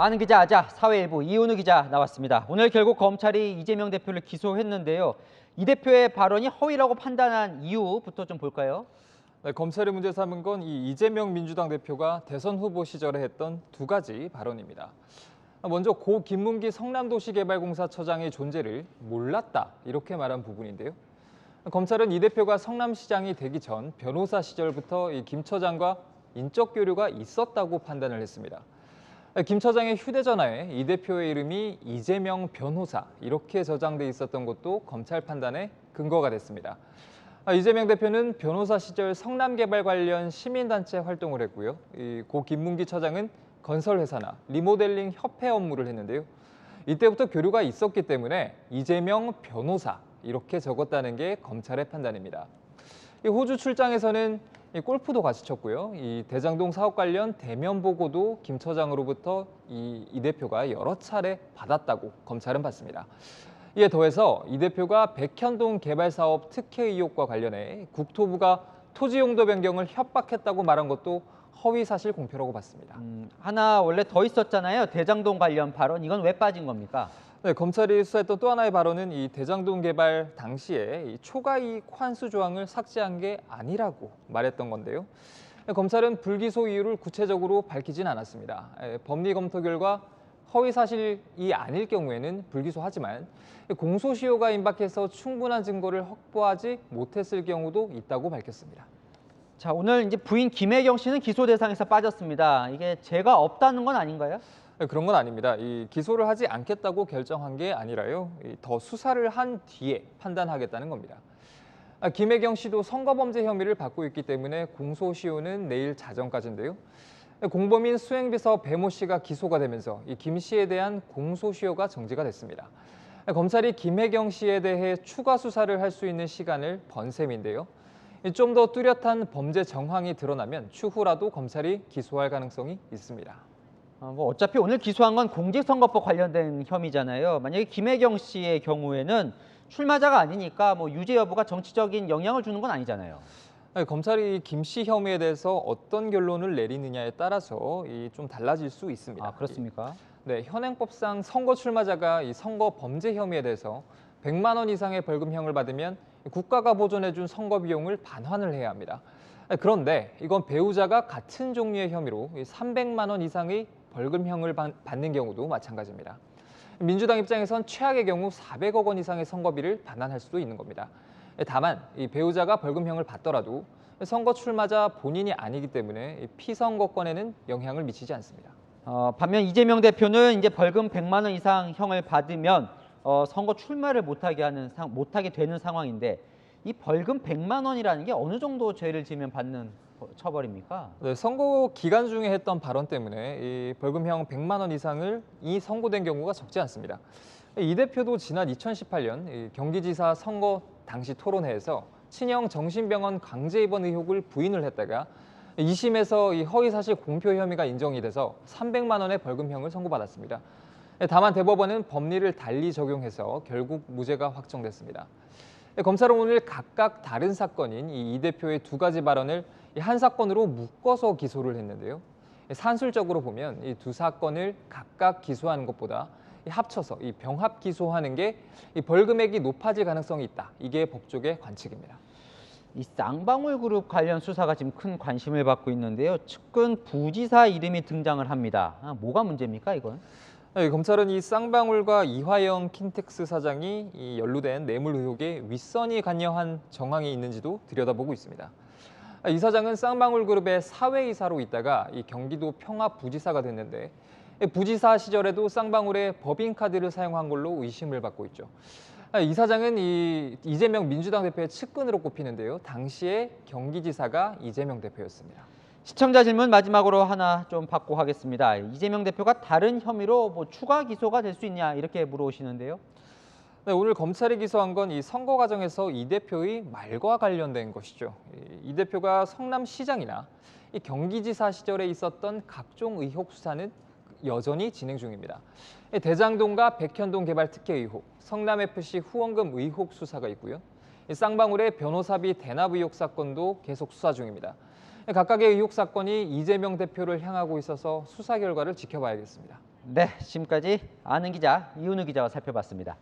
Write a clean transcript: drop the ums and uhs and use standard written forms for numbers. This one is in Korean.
아는 기자 아자 사회일보 이은우 기자 나왔습니다. 오늘 결국 검찰이 이재명 대표를 기소했는데요. 이 대표의 발언이 허위라고 판단한 이유부터 좀 볼까요? 네, 검찰이 문제 삼은 건 이 이재명 민주당 대표가 대선 후보 시절에 했던 두 가지 발언입니다. 먼저 고 김문기 성남도시개발공사 처장의 존재를 몰랐다 이렇게 말한 부분인데요. 검찰은 이 대표가 성남시장이 되기 전 변호사 시절부터 이 김 처장과 인적 교류가 있었다고 판단을 했습니다. 김 처장의 휴대전화에 이 대표의 이름이 이재명 변호사 이렇게 저장돼 있었던 것도 검찰 판단의 근거가 됐습니다. 이재명 대표는 변호사 시절 성남개발 관련 시민단체 활동을 했고요. 고 김문기 처장은 건설회사나 리모델링 협회 업무를 했는데요. 이때부터 교류가 있었기 때문에 이재명 변호사 이렇게 적었다는 게 검찰의 판단입니다. 호주 출장에서는 골프도 같이 쳤고요. 이 대장동 사업 관련 대면 보고도 김 처장으로부터 이 대표가 여러 차례 받았다고 검찰은 봤습니다. 이에 더해서 이 대표가 백현동 개발 사업 특혜 의혹과 관련해 국토부가 토지 용도 변경을 협박했다고 말한 것도 허위 사실 공표라고 봤습니다. 하나 원래 더 있었잖아요. 대장동 관련 발언. 이건 왜 빠진 겁니까? 네, 검찰이 수사했던 또 하나의 발언은 이 대장동 개발 당시에 이 초과이익 환수 조항을 삭제한 게 아니라고 말했던 건데요. 검찰은 불기소 이유를 구체적으로 밝히진 않았습니다. 법리 검토 결과 허위 사실이 아닐 경우에는 불기소하지만 공소시효가 임박해서 충분한 증거를 확보하지 못했을 경우도 있다고 밝혔습니다. 자, 오늘 이제 부인 김혜경 씨는 기소 대상에서 빠졌습니다. 이게 죄가 없다는 건 아닌가요? 그런 건 아닙니다. 이 기소를 하지 않겠다고 결정한 게 아니라요. 더 수사를 한 뒤에 판단하겠다는 겁니다. 김혜경 씨도 선거범죄 혐의를 받고 있기 때문에 공소시효는 내일 자정까지인데요. 공범인 수행비서 배모 씨가 기소가 되면서 이 김 씨에 대한 공소시효가 정지가 됐습니다. 검찰이 김혜경 씨에 대해 추가 수사를 할 수 있는 시간을 번 셈인데요. 좀 더 뚜렷한 범죄 정황이 드러나면 추후라도 검찰이 기소할 가능성이 있습니다. 어차피 오늘 기소한 건 공직선거법 관련된 혐의잖아요. 만약에 김혜경 씨의 경우에는 출마자가 아니니까 유죄 여부가 정치적인 영향을 주는 건 아니잖아요. 검찰이 김 씨 혐의에 대해서 어떤 결론을 내리느냐에 따라서 좀 달라질 수 있습니다. 아, 그렇습니까? 네, 현행법상 선거 출마자가 이 선거 범죄 혐의에 대해서 100만 원 이상의 벌금형을 받으면 국가가 보존해준 선거 비용을 반환을 해야 합니다. 그런데 이건 배우자가 같은 종류의 혐의로 300만 원 이상의 벌금형을 받는 경우도 마찬가지입니다. 민주당 입장에선 최악의 경우 400억 원 이상의 선거비를 반환할 수도 있는 겁니다. 다만 이 배우자가 벌금형을 받더라도 선거 출마자 본인이 아니기 때문에 피선거권에는 영향을 미치지 않습니다. 반면 이재명 대표는 이제 벌금 100만 원 이상 형을 받으면 선거 출마를 못하게 되는 상황인데 이 벌금 100만 원이라는 게 어느 정도 죄를 지으면 받는 처벌입니까? 네, 선거 기간 중에 했던 발언 때문에 이 벌금형 100만 원 이상을 선고된 경우가 적지 않습니다. 이 대표도 지난 2018년 경기지사 선거 당시 토론회에서 친형 정신병원 강제 입원 의혹을 부인을 했다가 2심에서 이 허위사실 공표 혐의가 인정이 돼서 300만 원의 벌금형을 선고받았습니다. 다만 대법원은 법리를 달리 적용해서 결국 무죄가 확정됐습니다. 검찰은 오늘 각각 다른 사건인 이 대표의 두 가지 발언을 한 사건으로 묶어서 기소를 했는데요. 산술적으로 보면 이 두 사건을 각각 기소하는 것보다 합쳐서 이 병합 기소하는 게 이 벌금액이 높아질 가능성이 있다. 이게 법조계 관측입니다. 이 쌍방울 그룹 관련 수사가 지금 큰 관심을 받고 있는데요. 측근 부지사 이름이 등장을 합니다. 뭐가 문제입니까, 이건? 네, 검찰은 이 쌍방울과 이화영 킨텍스 사장이 연루된 뇌물 의혹에 윗선이 관여한 정황이 있는지도 들여다보고 있습니다. 이 사장은 쌍방울 그룹의 사회이사로 있다가 이 경기도 평화부지사가 됐는데 부지사 시절에도 쌍방울의 법인카드를 사용한 걸로 의심을 받고 있죠. 이 사장은 이재명 민주당 대표의 측근으로 꼽히는데요. 당시에 경기지사가 이재명 대표였습니다. 시청자 질문 마지막으로 하나 좀 받고 하겠습니다. 이재명 대표가 다른 혐의로 추가 기소가 될 수 있냐 이렇게 물어오시는데요. 네, 오늘 검찰이 기소한 건 이 선거 과정에서 이 대표의 말과 관련된 것이죠. 이 대표가 성남시장이나 이 경기지사 시절에 있었던 각종 의혹 수사는 여전히 진행 중입니다. 대장동과 백현동 개발 특혜 의혹, 성남FC 후원금 의혹 수사가 있고요. 쌍방울의 변호사비 대납 의혹 사건도 계속 수사 중입니다. 각각의 의혹 사건이 이재명 대표를 향하고 있어서 수사 결과를 지켜봐야겠습니다. 네, 지금까지 아는 기자 이윤우 기자와 살펴봤습니다.